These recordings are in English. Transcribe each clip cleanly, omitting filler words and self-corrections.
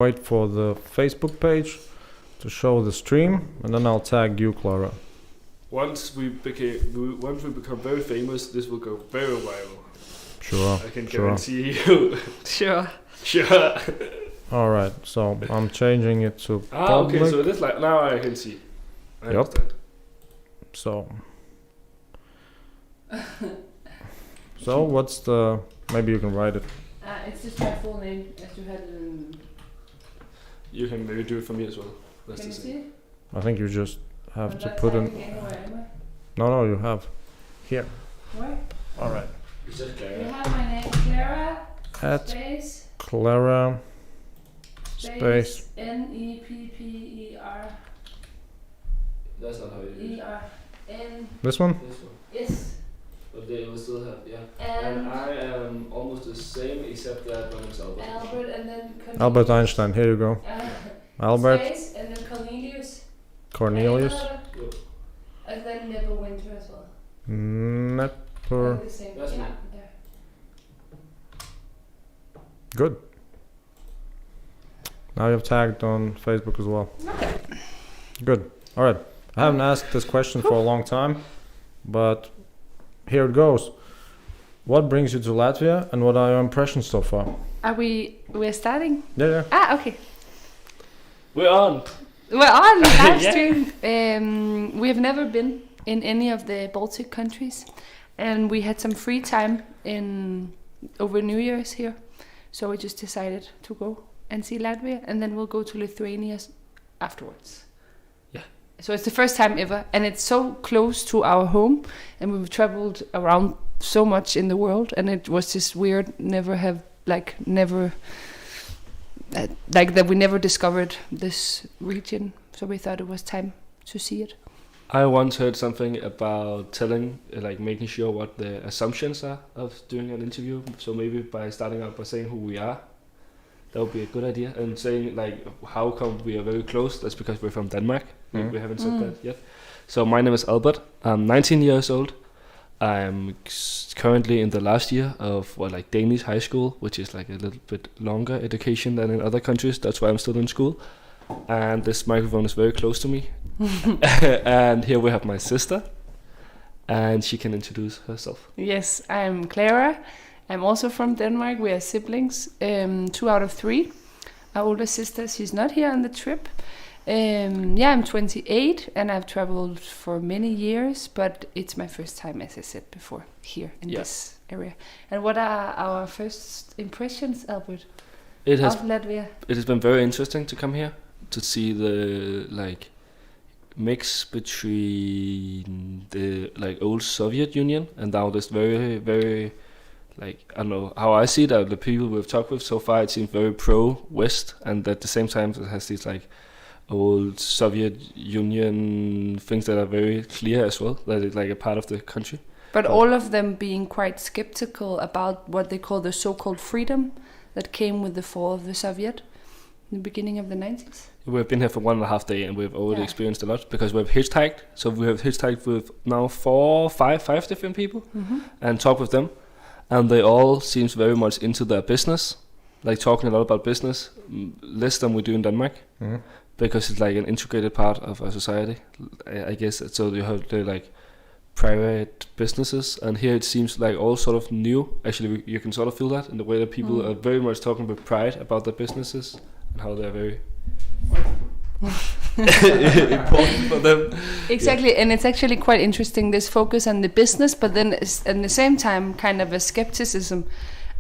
Wait for the Facebook page to show the stream, and then I'll tag you, Clara. Once we become very famous, this will go very viral. Sure. I can guarantee you. Sure. All right. So I'm changing it to public. Okay. So this like now I can see. I Yep. understand. So what's the? Maybe you can write it. It's just my full name, as you had it in. You can maybe do it for me as well. That's Can the you same. see it? I think you just have I'm to not put in. typing anywhere, am I? No, you have. Here. Where? All right. It's just You Clara. have my name, Clara. At Space. Clara. Space. Nepper. That's not how you do it. N. This one. This one. S. But they will still have, yeah. And And I am almost the same except that one is Albert. Albert, and then Cornelius. Albert Einstein. Here you go. Albert Space, and then Cornelius. Cornelius. Yep. And then Nepper Winter as well. Nepper. The same. That's me. There. Good. Now you have tagged on Facebook as well. Okay. Good. All right. I haven't asked this question for a long time, but here it goes. What brings you to Latvia, and what are your impressions so far? We're starting? Yeah. Okay. We're on. We're on live Yeah. stream. We have never been in any of the Baltic countries, and we had some free time over New Year's here, so we just decided to go and see Latvia, and then we'll go to Lithuania afterwards. Yeah. So it's the first time ever, and it's so close to our home, and we've traveled around so much in the world, and it was just weird. That we never discovered this region, so we thought it was time to see it. I once heard something about telling, making sure what the assumptions are of doing an interview. So maybe by starting out by saying who we are, that would be a good idea. And saying how come we are very close. That's because we're from Denmark. Mhm. We haven't said that yet. So my name is Albert. I'm 19 years old. I'm currently in the last year of Danish high school, which is a little bit longer education than in other countries. That's why I'm still in school. And this microphone is very close to me. And here we have my sister, and she can introduce herself. Yes, I'm Clara. I'm also from Denmark. We are siblings, 2 out of 3. Our older sister, she's not here on the trip. I'm 28, and I've traveled for many years, but it's my first time, as I said before, here in this area. And what are our first impressions, Albert, of Latvia? It has been very interesting to come here to see the mix between the old Soviet Union and now this very, very I don't know how I see that the people we've talked with so far, it seems very pro-West, and at the same time it has these old Soviet Union things that are very clear as well, that it's a part of the country. But all of them being quite skeptical about what they call the so-called freedom that came with the fall of the Soviet in the beginning of the 90s. We've been here for 1.5 days, and we've already experienced a lot because we've hitchhiked. So we have hitchhiked with now 5 different people and talked with them, and they all seems very much into their business, talking a lot about business, less than we do in Denmark. Mhm. Because it's an integrated part of our society, I guess. So you have the private businesses, and here it seems all sort of new. Actually, you can sort of feel that in the way that people are very much talking with pride about their businesses and how they're very important for them. Exactly, and it's actually quite interesting, this focus on the business, but then at the same time kind of a skepticism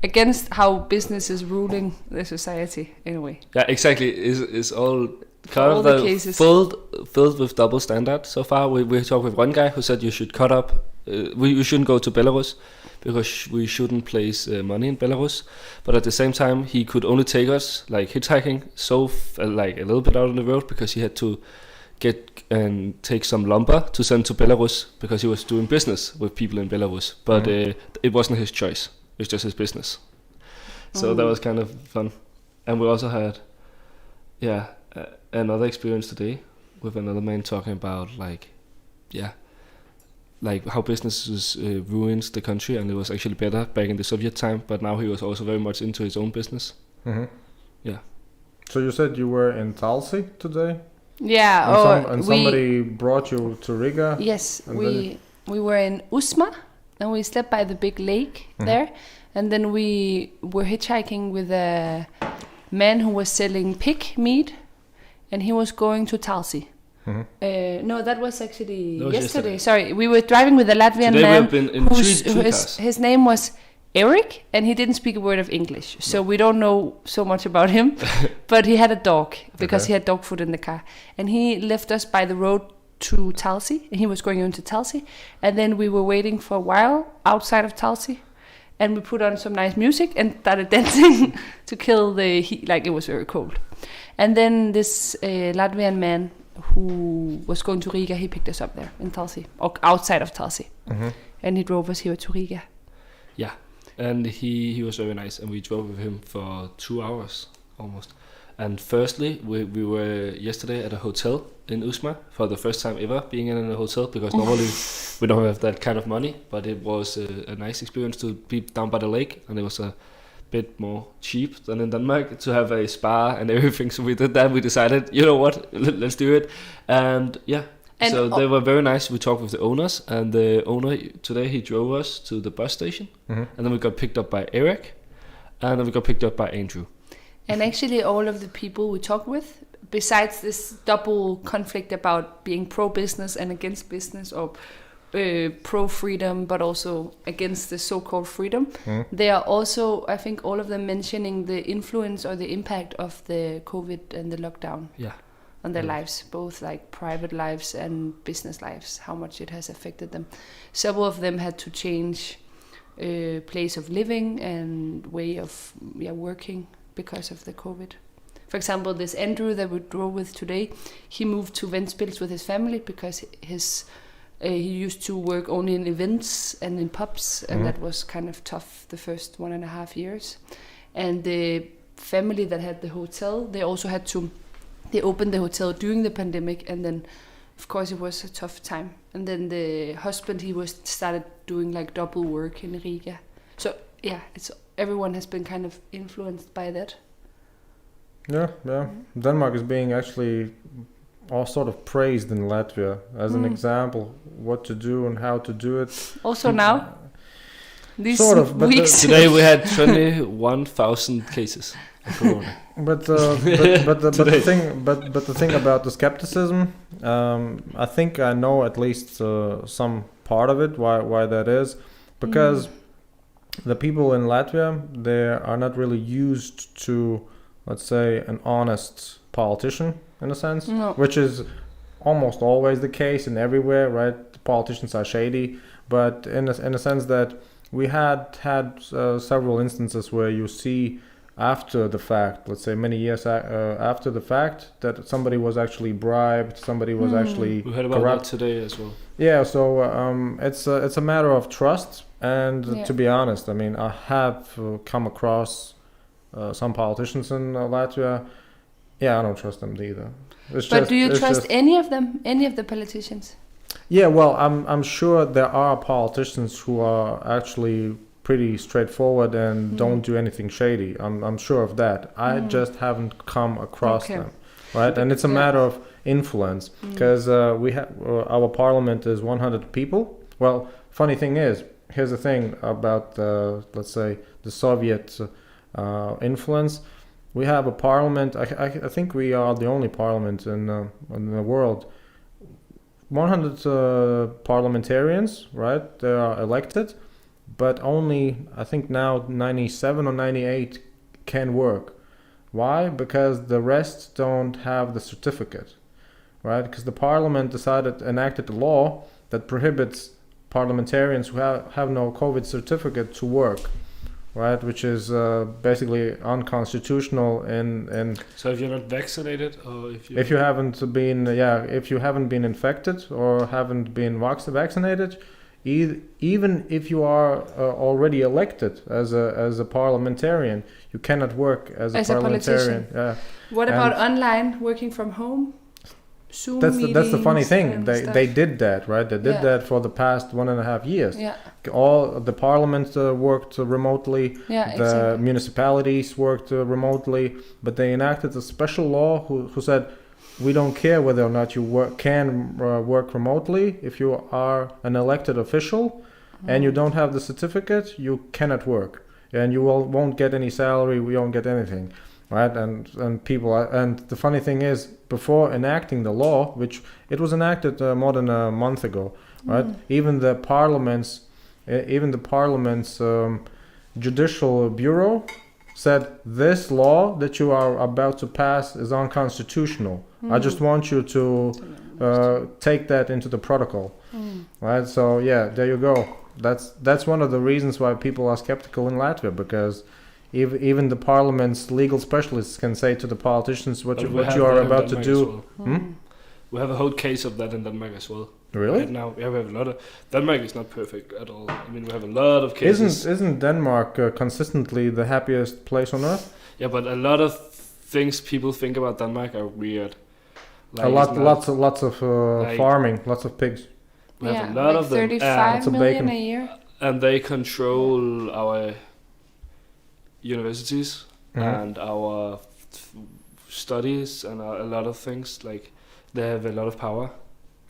against how business is ruling the society in a way. Yeah, exactly. It's all kind all of the cases. filled with double standard so far. We talked with one guy who said you should cut up. We shouldn't go to Belarus because we shouldn't place money in Belarus. But at the same time, he could only take us hitchhiking a little bit out on the road because he had to get and take some lumber to send to Belarus because he was doing business with people in Belarus. But it wasn't his choice. It's just his business. So that was kind of fun. And we also had, another experience today with another man talking about how businesses ruins the country, and it was actually better back in the Soviet time. But now he was also very much into his own business. Mm-hmm. Yeah. So you said you were in Talsi today? Yeah. And somebody brought you to Riga? Yes, we were in Usma, and we slept by the big lake there. And then we were hitchhiking with a man who was selling pig meat, and he was going to Talsi. No, that was actually yesterday. Sorry, we were driving with a Latvian Today man we have been in his name was Eric, and he didn't speak a word of English, so we don't know so much about him. But he had a dog because he had dog food in the car, and he left us by the road to Talsi, and he was going into Talsi, and then we were waiting for a while outside of Talsi, and we put on some nice music and started dancing to kill the heat, like it was very cold. And then this Latvian man who was going to Riga, he picked us up there in Talsi, or outside of Talsi, and he drove us here to Riga. Yeah, and he was very nice, and we drove with him for 2 hours almost. And firstly, we were yesterday at a hotel in Usma for the first time ever being in a hotel, because normally we don't have that kind of money, but it was a nice experience to be down by the lake, and it was a bit more cheap than in Denmark to have a spa and everything. So we did that. We decided, you know what, let's do it. And yeah, and so they were very nice. We talked with the owners, and the owner today, he drove us to the bus station, and then we got picked up by Eric, and then we got picked up by Andrew. And actually all of the people we talked with, besides this double conflict about being pro-business and against business, or pro-freedom but also against the so-called freedom, they are also, I think, all of them mentioning the influence or the impact of the COVID and the lockdown on their lives, both like private lives and business lives, how much it has affected them. Several of them had to change place of living and way of working because of the COVID. For example, this Andrew that we drove with today, he moved to Ventspils with his family because he used to work only in events and in pubs, and that was kind of tough the first 1.5 years. And the family that had the hotel, they opened the hotel during the pandemic, and then of course it was a tough time. And then the husband, he started doing like double work in Riga. So yeah, everyone has been kind of influenced by that. Yeah. Denmark is being actually all sort of praised in Latvia as an example what to do and how to do it. Also now, these sort of, but weeks. Today we had 21,000 cases of corona. But the thing about the skepticism, I think I know at least some part of it why that is, because the people in Latvia, they are not really used to, let's say, an honest politician in a sense, which is almost always the case in everywhere, right? The politicians are shady, but in a sense that we had several instances where you see after the fact, let's say many years after the fact, that somebody was actually bribed, somebody was actually we heard about corrupt. that today as well. Yeah, so it's a matter of trust, and to be honest, I mean, I have come across some politicians in Latvia. Yeah, I don't trust them either. Do you trust any of them? Any of the politicians? Yeah, well, I'm sure there are politicians who are actually pretty straightforward and don't do anything shady. I'm sure of that. I just haven't come across them, right? And it's a matter of influence, because we have our parliament is 100 people. Well, funny thing is, here's the thing about let's say the Soviet influence. We have a parliament. I think we are the only parliament in the world. 100 parliamentarians, right? They are elected, but only, I think now 97 or 98 can work. Why? Because the rest don't have the certificate, right? Because the parliament enacted a law that prohibits parliamentarians who have no COVID certificate to work, right? Which is basically unconstitutional. So if you're not vaccinated, or if you haven't been infected or haven't been vaccinated, even if you are already elected as a parliamentarian, you cannot work as a parliamentarian. What about online, working from home? Zoom That's the funny meetings thing. and They stuff. did that, right? They did Yeah. that for the past 1.5 years. Yeah, All the parliament worked remotely. yeah, The exactly. municipalities worked remotely, but they enacted a special law who said, we don't care whether or not you can work remotely. If you are an elected official and you don't have the certificate, you cannot work, and you won't get any salary. We won't get anything, right? And people and the funny thing is, before enacting the law, which it was enacted more than a month ago, right? Even the parliament's judicial bureau said this law that you are about to pass is unconstitutional. I just want you to take that into the protocol, right? So yeah, there you go. That's one of the reasons why people are skeptical in Latvia, because even the parliament's legal specialists can say to the politicians what you are about to do. We have a whole case of that in Denmark as well. Really? Right now, yeah, we have a lot of. Denmark is not perfect at all. I mean, we have a lot of cases. Isn't Denmark consistently the happiest place on earth? Yeah, but a lot of things people think about Denmark are weird. Lots of like- farming, lots of pigs. We have a lot like of them. 35 Lots of million bacon. a year. And they control our universities Mhm. and our studies and a lot of things. Like, they have a lot of power.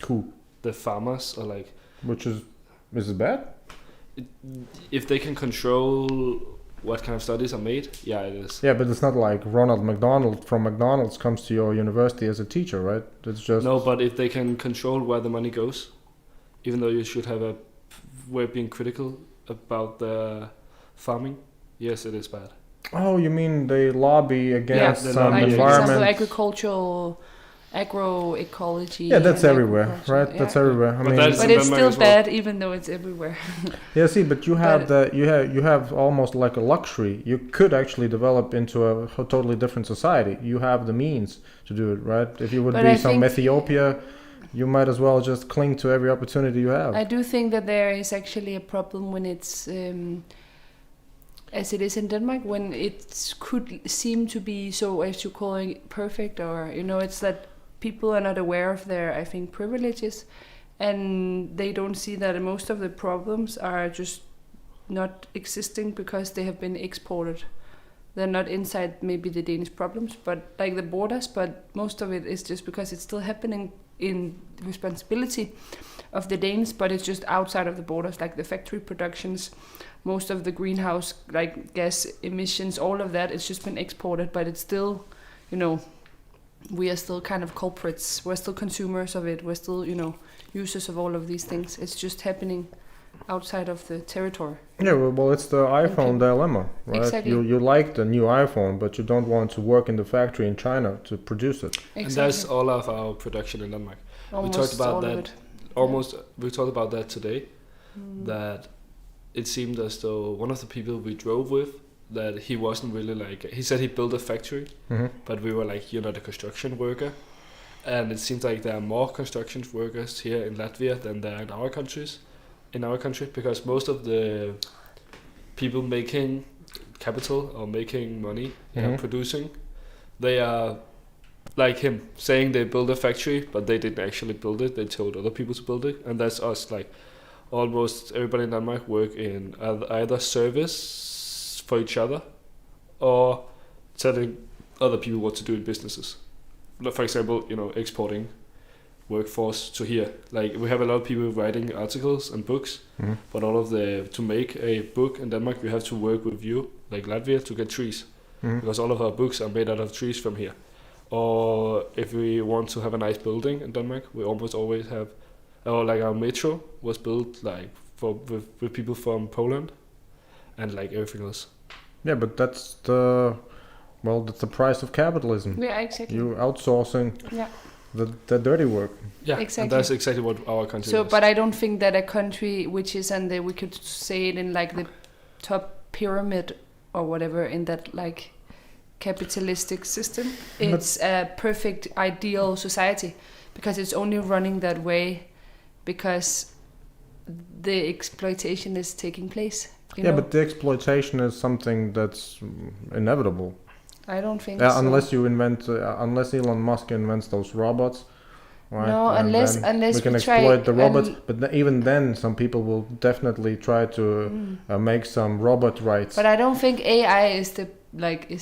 Cool. The farmers are like, Which is it bad? if they can control what kind of studies are made, yeah, it is. Yeah, but it's not like Ronald McDonald from McDonald's comes to your university as a teacher, right? It's just No, but if they can control where the money goes, even though you should have a way of being critical about the farming, yes, it is bad. Oh, you mean they lobby against they some lobby Like, for environment? example, agroecology. Yeah, that's and everywhere, agriculture. right? Yeah. That's everywhere. I But mean, that's- But in it's Denmark still as well. bad, even though it's everywhere. yeah. See, but you have But- you have almost like a luxury. You could actually develop into a totally different society. You have the means to do it, right? If you would But be I some think- Ethiopia, you might as well just cling to every opportunity you have. I do think that there is actually a problem when it's as it is in Denmark, when it could seem to be so, as you call it, perfect, or it's that people are not aware of their, I think, privileges, and they don't see that most of the problems are just not existing because they have been exported. They're not inside maybe the Danish problems, but like the borders, but most of it is just because it's still happening in responsibility of the Danes, but it's just outside of the borders, like the factory productions, most of the greenhouse like gas emissions, all of that, it's just been exported, but it's still, we are still kind of culprits. We're still consumers of it. We're still, users of all of these things. It's just happening outside of the territory. Yeah, well, it's the iPhone dilemma, right? Exactly. You like the new iPhone, but you don't want to work in the factory in China to produce it. And that's all of our production in Denmark. Almost we talked about all of that. it. We talked about that today. That it seemed as though one of the people we drove with, that he wasn't really like. He said he built a factory, but we were like, you're not a construction worker. And it seems like there are more construction workers here in Latvia than there are in our countries. In our country, because most of the people making capital or making money, producing, they are like him, saying they built a factory, but they didn't actually build it. They told other people to build it, and that's us. Like almost everybody in Denmark work in either service for each other or telling other people what to do in businesses. Like, for example, exporting workforce to here. Like, we have a lot of people writing articles and books, but to make a book in Denmark, we have to work with you, like Latvia, to get trees, because all of our books are made out of trees from here. Or if we want to have a nice building in Denmark, we almost always have, or like our metro was built like with people from Poland, and like everything else. Yeah, but that's the price of capitalism. Yeah, exactly. You outsourcing Yeah. the dirty work. Yeah, Exactly. and that's exactly what our country So, is. but I don't think that a country which is we could say it in like the top pyramid or whatever in that like capitalistic system, it's a perfect ideal society, because it's only running that way because the exploitation is taking place. You know? But the exploitation is something that's inevitable. I don't think so. Unless Elon Musk invents those robots, right? No, And unless then unless we can we try exploit the robots. and- But even then, some people will definitely try to make some robot rights. But I don't think AI is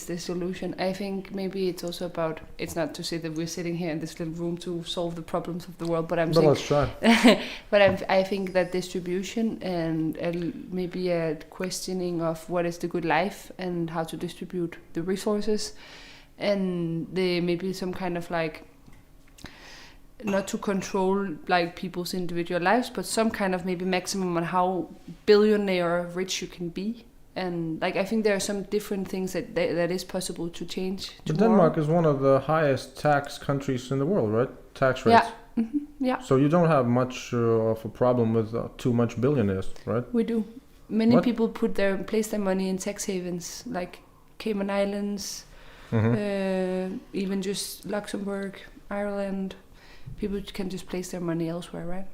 the solution. I think maybe it's also about. It's not to say that we're sitting here in this little room to solve the problems of the world, but I'm But saying. let's try. But I think that distribution and maybe a questioning of what is the good life and how to distribute the resources, and maybe some kind of like, not to control like people's individual lives, but some kind of maybe maximum on how billionaire rich you can be. And like I think there are some different things that is possible to change. But tomorrow. Denmark is one of the highest tax countries in the world, right? Tax rates. Yeah. Yeah. So you don't have much of a problem with too much billionaires, right? We do. Many What? people place their money in tax havens like Cayman Islands, even just Luxembourg, Ireland. People can just place their money elsewhere, right?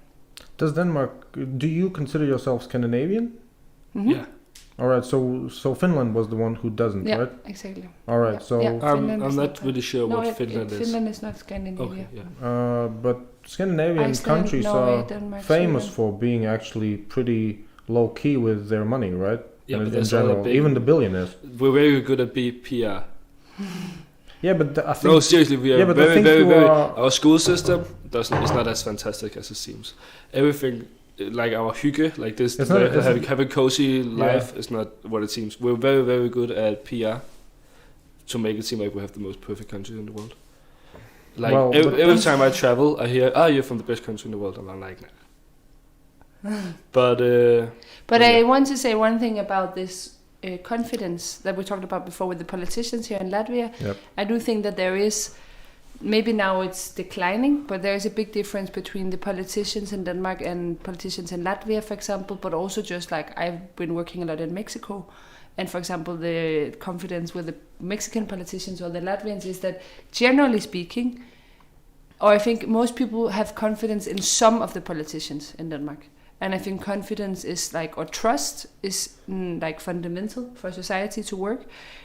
Does Denmark? Do you consider yourself Scandinavian? Mm-hmm. Yeah. All right. So Finland was the one who doesn't, Yeah, right? exactly. All right. Yeah. So. Yeah. Finland I'm is not not really sure No, what Finland is. Finland is not Scandinavia. Okay, yeah. But Scandinavian Iceland, countries Norway, are Denmark, famous Sweden. for being actually pretty low key with their money, right? Yeah, but in there's all general, a big- even the billionaires. We're very good at PR. Yeah, but I think. No, seriously, we are Yeah, but I very, think very, you very. are- Our school system is not as fantastic as it seems. Everything, like our hygge, like this, It's not- have a cozy life, is not what it seems. We're very, very good at PR to make it seem like we have the most perfect country in the world. Like Well, but every time I travel, I hear, "you're from the best country in the world," and I'm like, nah. But I yeah. want to say one thing about this confidence that we talked about before with the politicians here in Latvia. Yep. I do think that there is, maybe now it's declining, but there is a big difference between the politicians in Denmark and politicians in Latvia, for example, but also just like I've been working a lot in Mexico. And for example, the confidence with the Mexican politicians or the Latvians is that generally speaking, or I think most people have confidence in some of the politicians in Denmark. And I think confidence is like, or trust is like fundamental for society to work.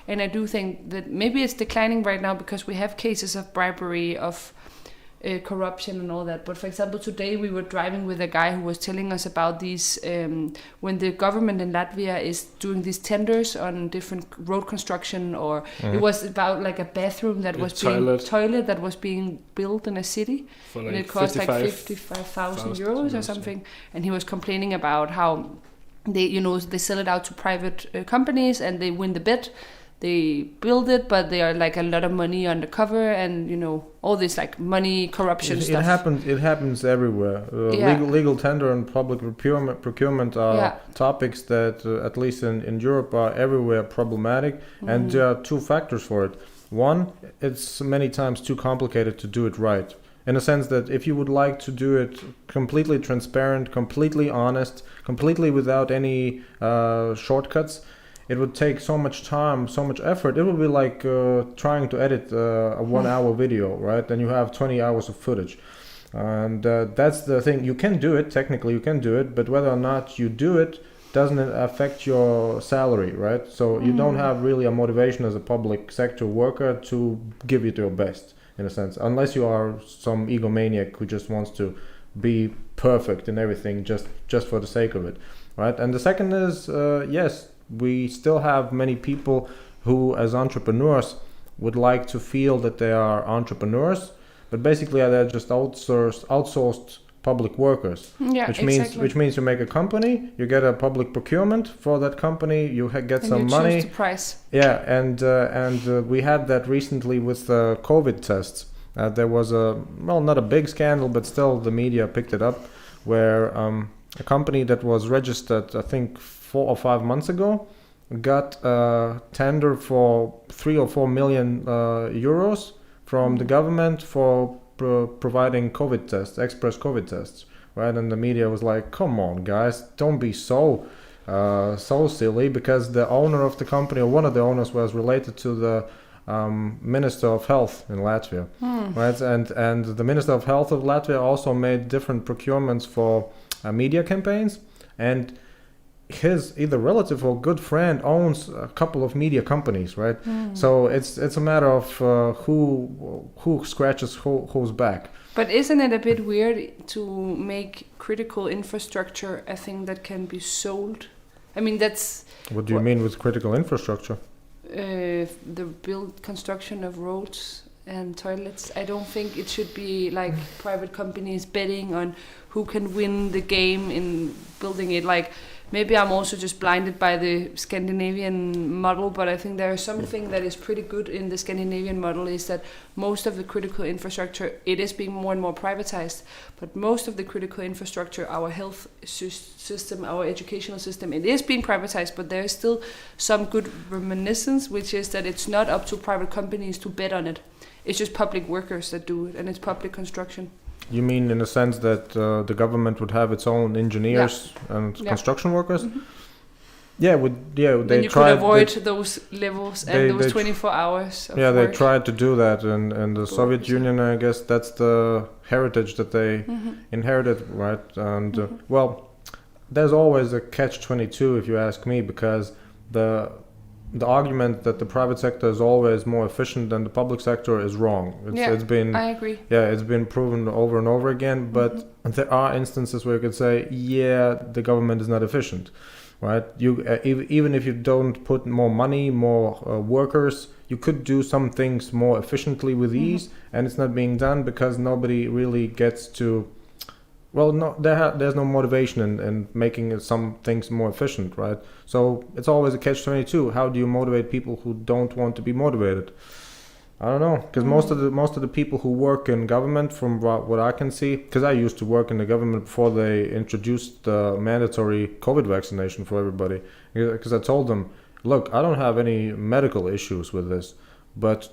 And I do think that maybe it's declining right now because we have cases of bribery, of corruption and all that. But for example, today we were driving with a guy who was telling us about these, when the government in Latvia is doing these tenders on different road construction, or it was about like a bathroom that was toilet that was being built in a city, for like and it cost like 55,000 euros or something. And he was complaining about how they sell it out to private companies and they win the bid. They build it, but they are like a lot of money undercover, and all this like money corruption stuff. It happens everywhere. Legal tender and public procurement are topics that, at least in Europe, are everywhere problematic. And there are two factors for it. One, it's many times too complicated to do it right. In a sense that if you would like to do it completely transparent, completely honest, completely without any shortcuts, it would take so much time, so much effort. It would be like trying to edit a 1 hour video, right? Then you have 20 hours of footage. And that's the thing. You can do it, technically you can do it, but whether or not you do it doesn't affect your salary, right? So you don't have really a motivation as a public sector worker to give it your best, in a sense. Unless you are some egomaniac who just wants to be perfect in everything just for the sake of it, right? And the second is, yes, we still have many people who, as entrepreneurs, would like to feel that they are entrepreneurs, but basically they're just outsourced public workers. Yeah, which means you make a company, you get a public procurement for that company, you get and some you money. Choose the price. Yeah, and we had that recently with COVID tests. There was not a big scandal, but still the media picked it up, where a company that was registered, I think 4 or 5 months ago, got a tender for 3 or 4 million euros from the government for providing COVID tests, express COVID tests, right? And the media was like, "Come on, guys, don't be so silly," because the owner of the company, or one of the owners, was related to the Minister of Health in Latvia, right? And the Minister of Health of Latvia also made different procurements for media campaigns, and his either relative or good friend owns a couple of media companies, right? So it's a matter of who scratches who's back. But isn't it a bit weird to make critical infrastructure a thing that can be sold? I mean, that's... What do you mean with critical infrastructure? The construction of roads and toilets. I don't think it should be like private companies betting on who can win the game in building it. Like, maybe I'm also just blinded by the Scandinavian model, but I think there is something that is pretty good in the Scandinavian model is that most of the critical infrastructure, it is being more and more privatized, but most of the critical infrastructure, our health system, our educational system, it is being privatized, but there is still some good reminiscence, which is that it's not up to private companies to bet on it. It's just public workers that do it, and it's public construction. You mean in the sense that the government would have its own engineers and construction workers? Mm-hmm. They you tried. Could avoid those levels and those 24 hours of work. They tried to do that, and the Soviet Union, I guess that's the heritage that they inherited, right? And well, there's always a catch-22 if you ask me, because the argument that the private sector is always more efficient than the public sector is wrong. It's been, I agree. Yeah, it's been proven over and over again, but there are instances where you could say, the government is not efficient, right? You even if you don't put more money, more workers, you could do some things more efficiently with ease, and it's not being done because nobody really gets to... Well, no, there's no motivation in making some things more efficient, right? So it's always a catch-22. How do you motivate people who don't want to be motivated? I don't know, because most of the people who work in government, from what I can see, because I used to work in the government before they introduced the mandatory COVID vaccination for everybody, because I told them, look, I don't have any medical issues with this, but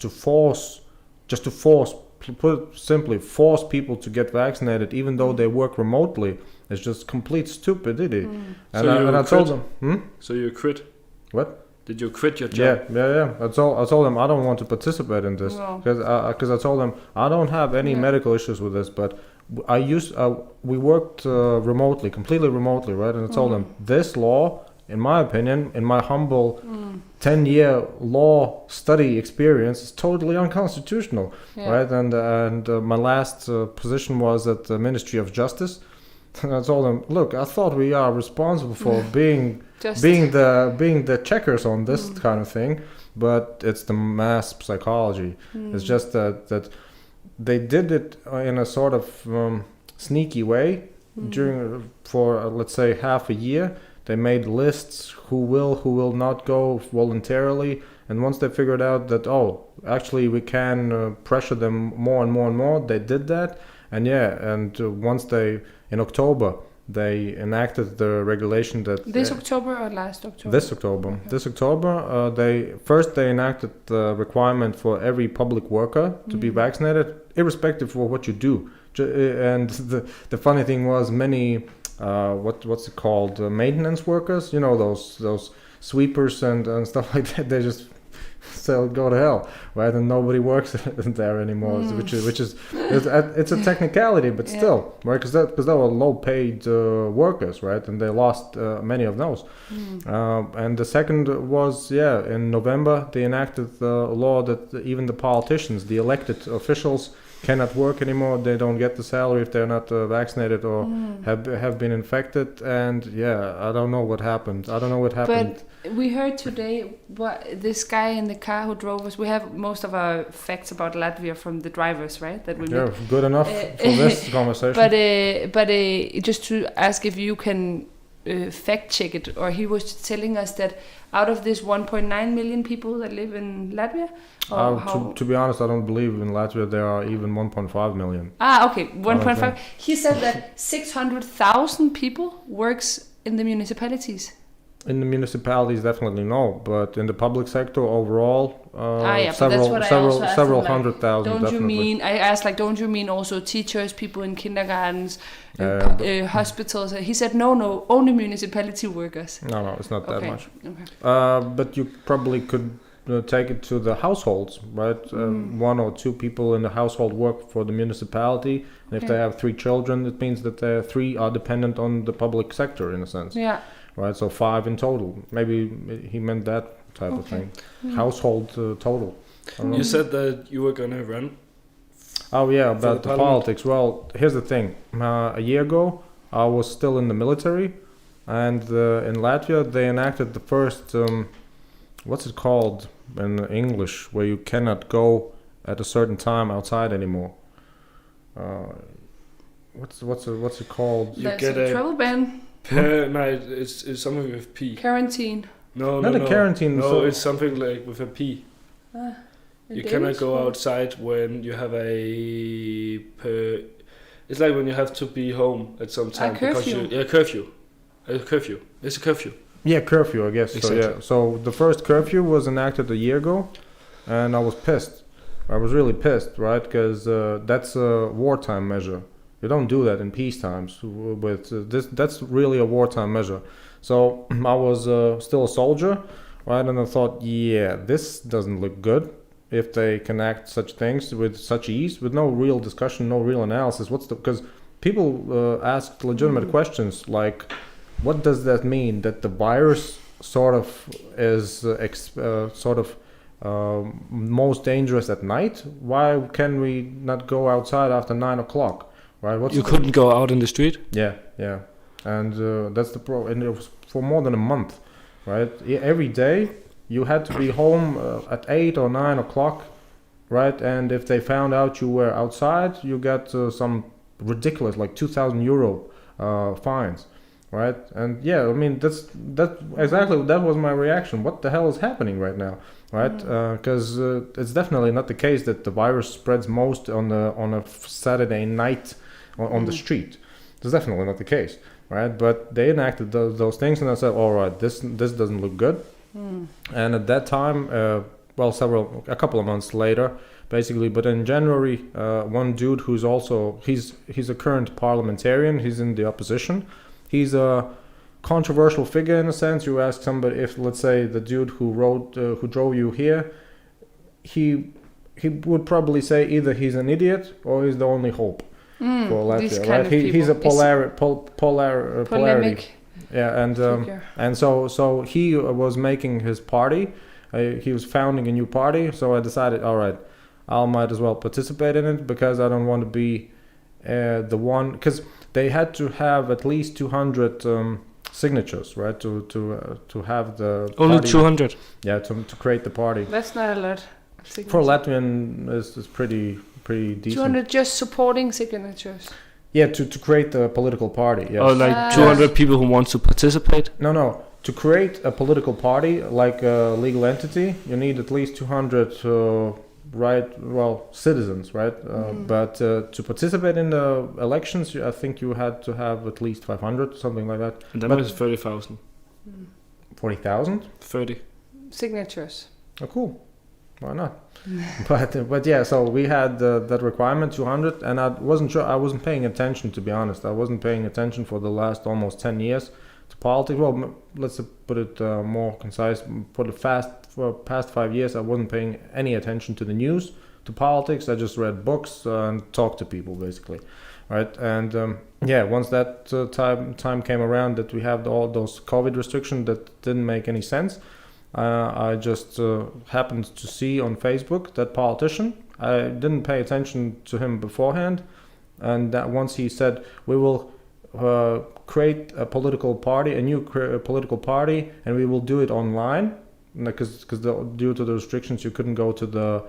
put it simply, force people to get vaccinated even though they work remotely is just complete stupidity. And I told them, So you quit? What? Did you quit your job? Yeah. I told them I don't want to participate in this because I told them I don't have any medical issues with this, but we worked remotely, completely remotely, right? And I told them this law, in my opinion, in my humble 10-year law study experience, is totally unconstitutional, right? And my last position was at the Ministry of Justice. And I told them, look, I thought we are responsible for being the checkers on this kind of thing, but it's the mass psychology. It's just that they did it in a sort of sneaky way for let's say half a year. They made lists who will not go voluntarily, and once they figured out that actually we can pressure them more and more and more, they did that. And once in October they enacted the regulation that this October or last October? This October. Okay. This October, they enacted the requirement for every public worker to be vaccinated, irrespective of what you do. And the funny thing was, many what's it called, maintenance workers, those sweepers and stuff like that, they just go to hell, right? And nobody works there anymore, which is it's a technicality, but still, right? Because they were low paid workers, right? And they lost many of those. And the second was in November they enacted the law that even the politicians, the elected officials, cannot work anymore. They don't get the salary if they're not vaccinated or have been infected. And I don't know what happened. But we heard today this guy in the car who drove us. We have most of our facts about Latvia from the drivers, right? That we met. Good enough for this conversation. But just to ask if you can fact check it, or he was telling us that out of this 1.9 million people that live in Latvia, to be honest, I don't believe in Latvia there are even 1.5 million. Okay, 1.5. He said that 600,000 people works in the municipalities. In the municipalities, definitely no, but in the public sector overall, several 100,000. Don't definitely. You mean? I asked, don't you mean also teachers, people in kindergartens, hospitals? He said no, only municipality workers. No, it's not that much. Okay. But you probably could take it to the households, right? One or two people in the household work for the municipality, and if they have 3 children, it means that 3 are dependent on the public sector in a sense. Yeah. right? So 5 in total. Maybe he meant that type of thing. Household total. I don't know. You said that you were gonna run. Oh yeah, For about the the parliament? politics. Well, here's the thing. A year ago, I was still in the military, and in Latvia they enacted the first, what's it called in English, where you cannot go at a certain time outside anymore. What's it called? You There's get a a travel ban, No, it's something with P. quarantine. No, Not a quarantine. No, so it's something like with a P. A You Danish cannot go word? outside when you have it's like when you have to be home at some time curfew. curfew. A curfew. It's a curfew. yeah, curfew, I guess. Exactly. So yeah, so the first curfew was enacted a year ago, and I was pissed. I was really pissed, right? Because that's a wartime measure. You don't do that in peace times. With this, that's really a wartime measure. So I was still a soldier, right? And I thought, yeah, this doesn't look good. If they can act such things with such ease, with no real discussion, no real analysis, because people asked legitimate questions like, what does that mean? That the virus sort of is most dangerous at night? Why can we not go outside after 9 o'clock? Right? You couldn't go out in the street. Yeah, and that's the problem. And it was for more than a month, right? Every day you had to be home at 8 or 9 o'clock, right? And if they found out you were outside, you got some ridiculous, like €2,000 fines, right? And yeah, I mean that was my reaction. What the hell is happening right now, right? Because it's definitely not the case that the virus spreads most on a Saturday night on the street. That's definitely not the case, right? But they enacted those things, and I said, all right, this doesn't look good. And at that time, a couple of months later, basically, but in January, one dude who's also he's a current parliamentarian. He's in the opposition. He's a controversial figure in a sense. You ask somebody if, let's say, the dude who drove you here, he would probably say either he's an idiot or he's the only hope for Latvia, right? He's a polarity. Polemic. Yeah, and so he was making his party. He was founding a new party. So I decided, all right, I might as well participate in it because I don't want to be the one. Because they had to have at least 200 signatures, right, to have the Only party. 200. Yeah, to create the party. That's not a lot. For Latvian, is pretty decent. 200 just supporting signatures. Yeah, to create the political party. Yes. Or like 200 people who want to participate. No. To create a political party, like a legal entity, you need at least 200 citizens, right? But to participate in the elections, I think you had to have at least 500, something like that. And then it's 30,000. 40,000? 30. Signatures. Oh, cool. Why not? But yeah, so we had that requirement, 200, and I wasn't sure. I wasn't paying attention, to be honest. I wasn't paying attention for the last almost 10 years to politics. Well, let's put it more concise. For past 5 years, I wasn't paying any attention to the news, to politics. I just read books and talked to people, basically, right? And once that time came around, that we have all those COVID restrictions that didn't make any sense. I just happened to see on Facebook that politician. I didn't pay attention to him beforehand, and that once he said, we will create a political party, a new political party, and we will do it online, because due to the restrictions you couldn't go to the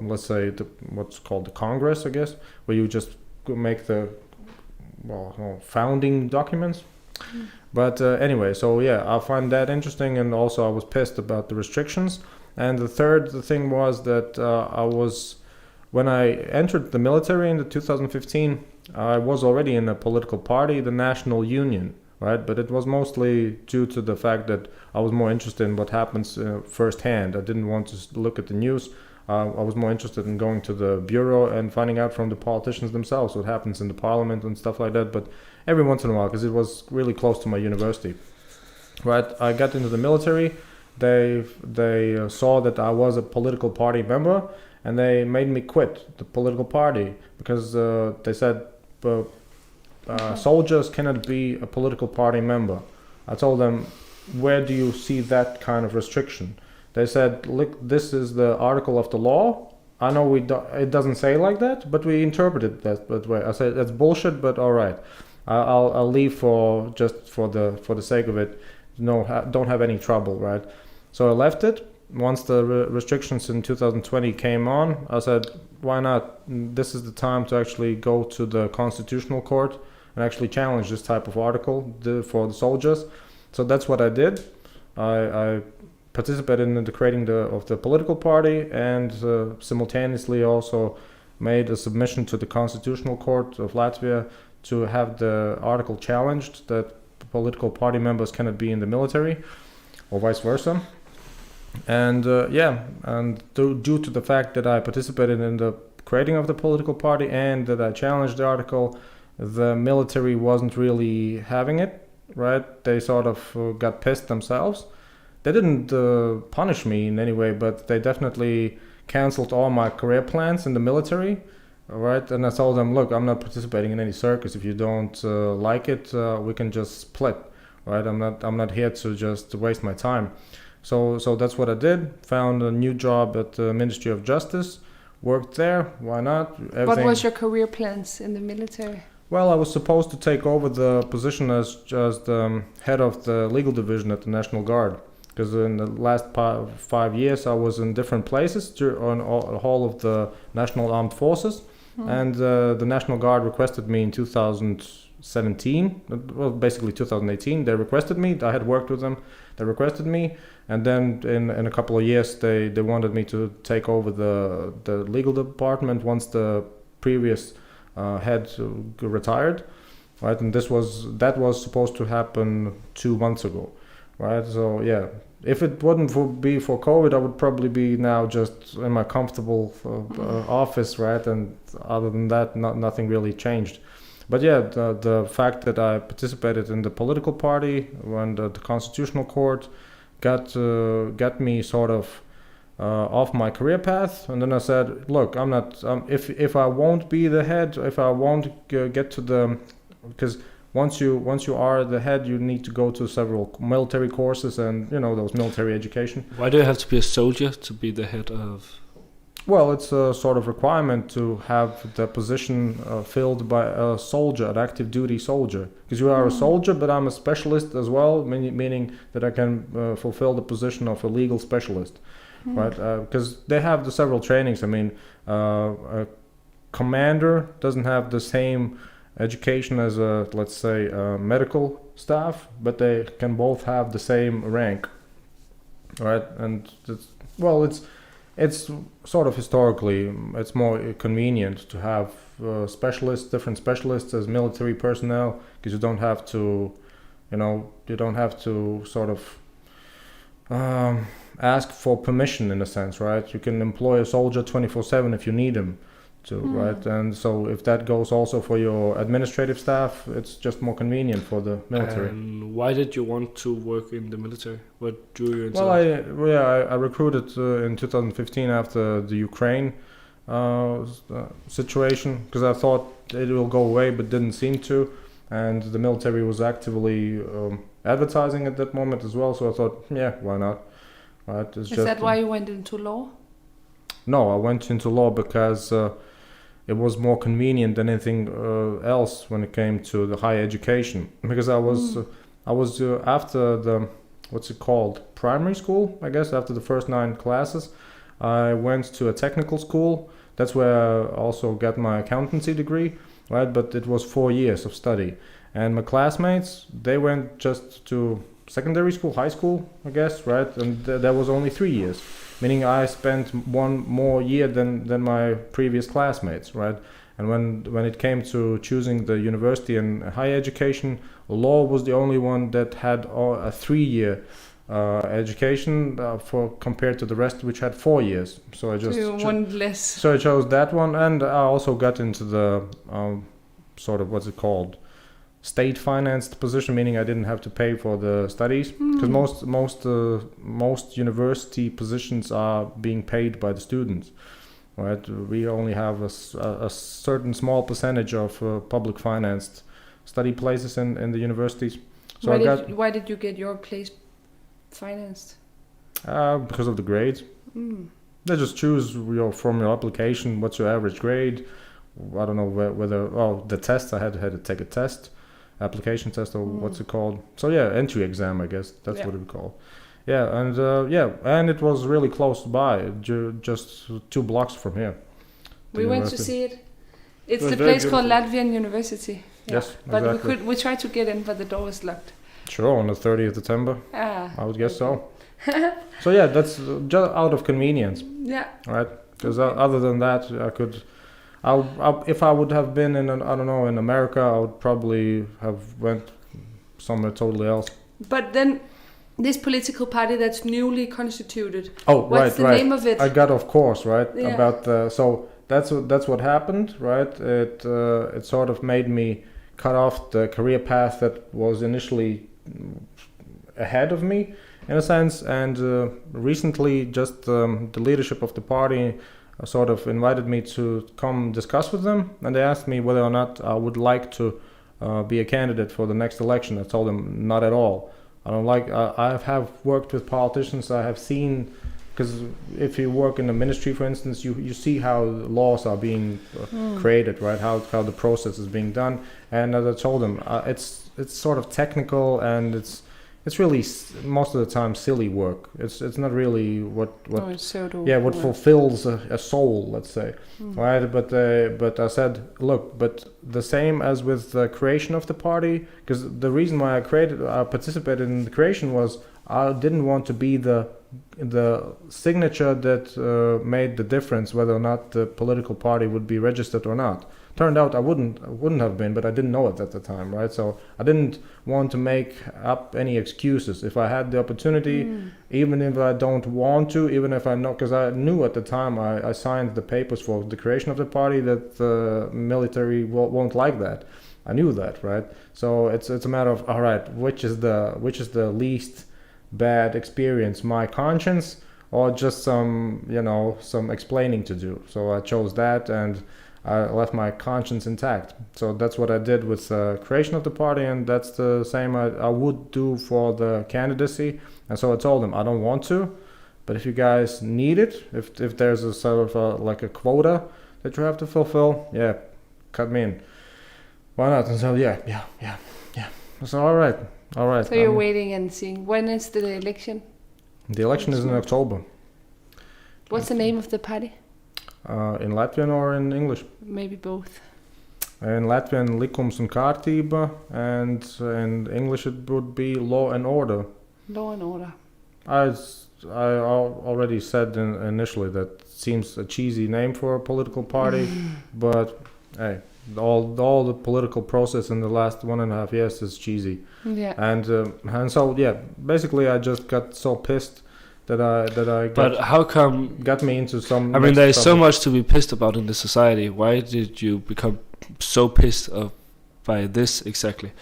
let's say what's called the Congress, I guess, where you just make the founding documents. But anyway, so yeah, I find that interesting, and also I was pissed about the restrictions. And the thing was that when I entered the military in 2015, I was already in a political party, the National Union, right? But it was mostly due to the fact that I was more interested in what happens firsthand. I didn't want to look at the news. I was more interested in going to the bureau and finding out from the politicians themselves what happens in the parliament and stuff like that. But every once in a while, because it was really close to my university, right? I got into the military. They saw that I was a political party member, and they made me quit the political party because they said soldiers cannot be a political party member, I told them, where do you see that kind of restriction? They said, look, this is the article of the law. I know it doesn't say like that, but we interpret it that way. I said, that's bullshit, but all right. I'll leave for the sake of it. No, don't have any trouble, right? So I left it. Once the restrictions in 2020 came on, I said, why not? This is the time to actually go to the Constitutional Court and actually challenge this type of article for the soldiers. So that's what I did. I participated in the creating of the political party, and simultaneously also made a submission to the Constitutional Court of Latvia to have the article challenged, that political party members cannot be in the military, or vice versa. And due to the fact that I participated in the creating of the political party and that I challenged the article, the military wasn't really having it, right? They sort of got pissed themselves. They didn't punish me in any way, but they definitely canceled all my career plans in the military, right? And I told them, look, I'm not participating in any circus. If you don't like it, we can just split, right? I'm not here to just waste my time. So that's what I did. Found a new job at the Ministry of Justice. Worked there. Why not? Everything. What was your career plans in the military? Well, I was supposed to take over the position as the head of the legal division at the National Guard. Because in the last 5 years, I was in different places on all of the National Armed Forces. And the National Guard requested me in 2017, well, basically 2018. They requested me. I had worked with them. They requested me. And then in a couple of years, they wanted me to take over the legal department once the previous head retired, right? And that was supposed to happen 2 months ago, right? So yeah, if it wouldn't be for COVID, I would probably be now just in my comfortable office, right? And other than that, nothing really changed. But yeah, the fact that I participated in the political party and the Constitutional Court got me sort of off my career path. And then I said, look, I'm not if I won't be the head, if I won't get to the, because once you are the head, you need to go to several military courses and those military education. Why do you have to be a soldier to be the head of? Well, it's a sort of requirement to have the position filled by a soldier, an active duty soldier. Because you are a soldier, but I'm a specialist as well, meaning that I can fulfill the position of a legal specialist, right? Because they have the several trainings. I mean, a commander doesn't have the same education as let's say, medical staff, but they can both have the same rank, right? And it's sort of historically, it's more convenient to have different specialists as military personnel, because you don't have to sort of ask for permission in a sense, right? You can employ a soldier 24/7 if you need him to, right? And so if that goes also for your administrative staff, it's just more convenient for the military. And why did you want to work in the military? What drew you into Well, I recruited in 2015 after the Ukraine situation, because I thought it will go away, but didn't seem to. And the military was actively advertising at that moment as well, so I thought, yeah, why not? Right? Is that why you went into law? No, I went into law because it was more convenient than anything else when it came to the higher education. Because I was after the, what's it called, primary school, I guess, after the first 9 classes, I went to a technical school. That's where I also got my accountancy degree, right? But it was 4 years of study. And my classmates, they went just to secondary school, high school, I guess, right? And that was only 3 years. Meaning I spent 1 more year than my previous classmates, right? And when it came to choosing the university and higher education, law was the only one that had a 3-year education compared to the rest, which had 4 years. So I just one less. So I chose that one, and I also got into the sort of, what's it called, state financed position, meaning I didn't have to pay for the studies, because most university positions are being paid by the students, right? We only have a certain small percentage of public financed study places in the universities, So why did you get your place financed? Because of the grades. They just choose from your application what's your average grade. I don't know whether the test I had to take a test, application test, or what's it called? So yeah, entry exam, I guess that's what it called. Yeah, and it was really close by, just 2 blocks from here. We went to see it. It's the very place called Latvian University. Yeah. Yes, exactly. But we tried to get in, but the door was locked. Sure, on the 30th of September. I would guess so. So yeah, that's just out of convenience. Yeah. Right, because other than that, if I would have been in in America, I would probably have went somewhere totally else. But then, this political party that's newly constituted. Oh, what's the name of it? I got, of course, right. Yeah. About so that's what happened, right? It sort of made me cut off the career path that was initially ahead of me, in a sense. And recently, just the leadership of the party sort of invited me to come discuss with them, and they asked me whether or not I would like to be a candidate for the next election. I told them not at all. I don't like. I have worked with politicians. I have seen, because if you work in a ministry, for instance, you see how laws are being created, right? How the process is being done. And as I told them, it's sort of technical, and it's really most of the time silly work. It's not really what fulfills a soul, let's say, right? But I said, look, but the same as with the creation of the party, because the reason why I participated in the creation was I didn't want to be the signature that made the difference whether or not the political party would be registered or not. Turned out I wouldn't have been, but I didn't know it at the time, right? So I didn't want to make up any excuses. If I had the opportunity, even if I don't want to, even if I know, because I knew at the time I signed the papers for the creation of the party that the military won't like that. I knew that, right? So it's a matter of, all right, which is the least bad experience, my conscience or just some explaining to do. So I chose that, and I left my conscience intact. So that's what I did with the creation of the party, and that's the same I would do for the candidacy. And so I told them I don't want to, but if you guys need it, if there's a sort of like a quota that you have to fulfill, yeah, cut me in. Why not? And so yeah. So all right. So you're waiting and seeing. When is the election? The election is in October. What's the name of the party? In Latvian or in English? Maybe both. In Latvian, likums un kārtība, and in English it would be law and order. Law and order. I already said initially that seems a cheesy name for a political party, but hey, all the political process in the last 1.5 years is cheesy. Yeah. And so yeah, basically I just got so pissed that I But how come got me into some. I mean, there is so much to be pissed about in the society. Why did you become so pissed by this exactly?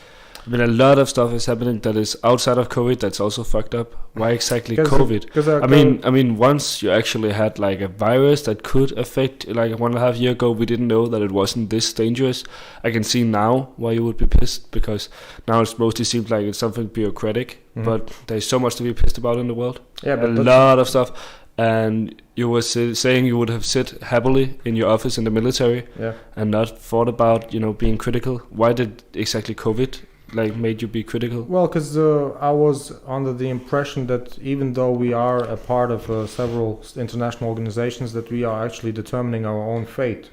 I mean, a lot of stuff is happening that is outside of COVID that's also fucked up. Why exactly COVID? I mean, once you actually had like a virus that could affect, like 1.5 years ago, we didn't know that it wasn't this dangerous. I can see now why you would be pissed, because now it mostly seems like it's something bureaucratic, but there's so much to be pissed about in the world. Yeah, but a lot of stuff. And you were saying you would have sit happily in your office in the military and not thought about, being critical. Why did exactly COVID made you be critical? Well, because I was under the impression that even though we are a part of several international organizations, that we are actually determining our own fate,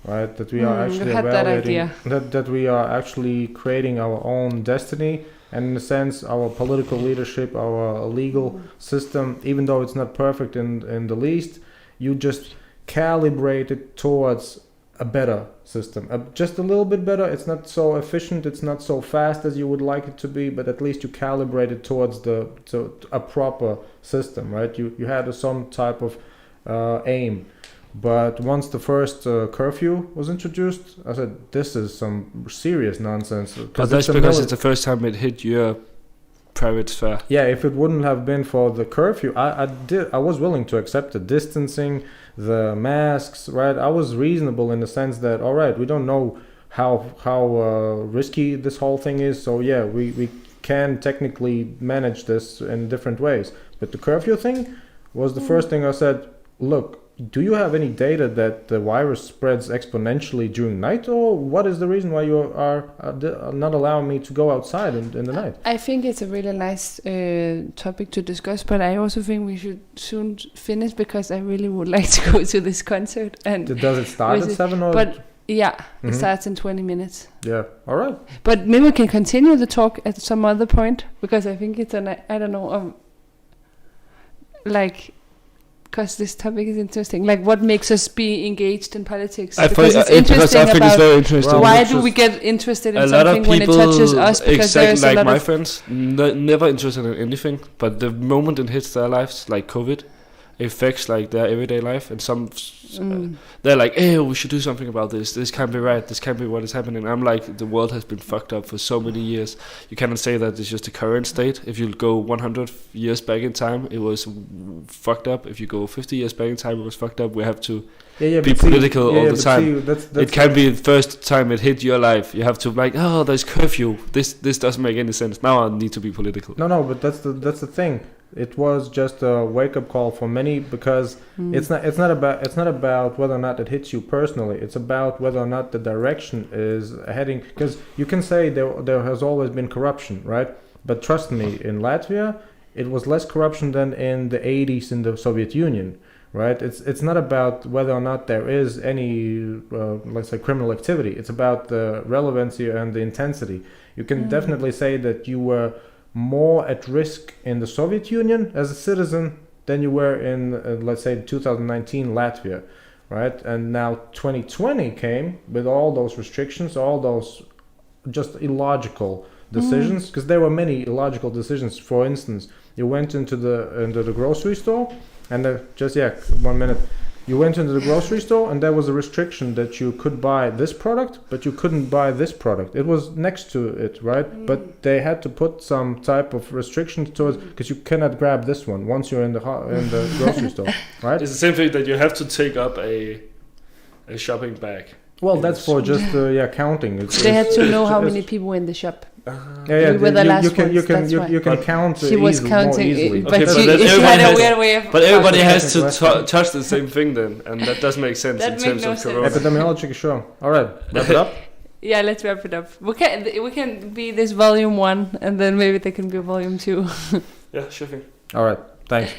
right? That we are actually evaluating that we are actually creating our own destiny, and in a sense, our political leadership, our legal system, even though it's not perfect in the least, you just calibrate it towards a better system, just a little bit better. It's not so efficient, it's not so fast as you would like it to be, but at least you calibrate it towards a proper system, right? You had some type of aim. But once the first curfew was introduced, I said, this is some serious nonsense. But that's because it's the first time it hit your private sphere. Yeah, if it wouldn't have been for the curfew, I was willing to accept the distancing, the masks, right? I was reasonable in the sense that, all right, we don't know how risky this whole thing is, so yeah, we can technically manage this in different ways. But the curfew thing was the first thing I said, look, do you have any data that the virus spreads exponentially during night, or what is the reason why you are not allowing me to go outside in the night? I think it's a really nice topic to discuss, but I also think we should soon finish because I really would like to go to this concert. And does it start at 7 or? But yeah, it starts in 20 minutes. Yeah, all right. But maybe we can continue the talk at some other point because I think it's I don't know, because this topic is interesting. Like, what makes us be engaged in politics? Because I think it's very interesting. Why do we get interested in something when it touches us? Because there's like my friends, never interested in anything. But the moment it hits their lives, like COVID, affects like their everyday life, and some they're like, "Hey, we should do something about this. This can't be right. This can't be what is happening." I'm like, the world has been fucked up for so many years. You cannot say that it's just the current state. If you go 100 years back in time, it was fucked up. If you go 50 years back in time, it was fucked up. We have to be political all the time. It can be the first time it hit your life. You have to like, oh, there's curfew. This doesn't make any sense. Now I need to be political. No, but that's the thing. It was just a wake-up call for many because it's not about whether or not it hits you personally. It's about whether or not the direction is heading. Because you can say there has always been corruption, right? But trust me, in Latvia, it was less corruption than in the 80s in the Soviet Union, right? It's not about whether or not there is any let's say criminal activity. It's about the relevancy and the intensity. You can definitely say that you were more at risk in the Soviet Union as a citizen than you were in, let's say, 2019 Latvia, right? And now 2020 came with all those restrictions, all those just illogical decisions, because there were many illogical decisions. For instance, you went into the grocery store, and 1 minute. You went into the grocery store and there was a restriction that you could buy this product, but you couldn't buy this product. It was next to it, right? But they had to put some type of restrictions to it because you cannot grab this one once you're in the grocery store, right? It's the same thing that you have to take up a shopping bag. Well, that's for just counting. They had to know how many people were in the shop. You can count. She was counting, but everybody a weird way of. But everybody has to touch the same thing then, and that doesn't make sense in terms of corona. Epidemiological, sure. All right, wrap it up. Yeah, let's wrap it up. We can be this volume 1, and then maybe there can be a volume 2. Yeah, sure thing. All right, thanks.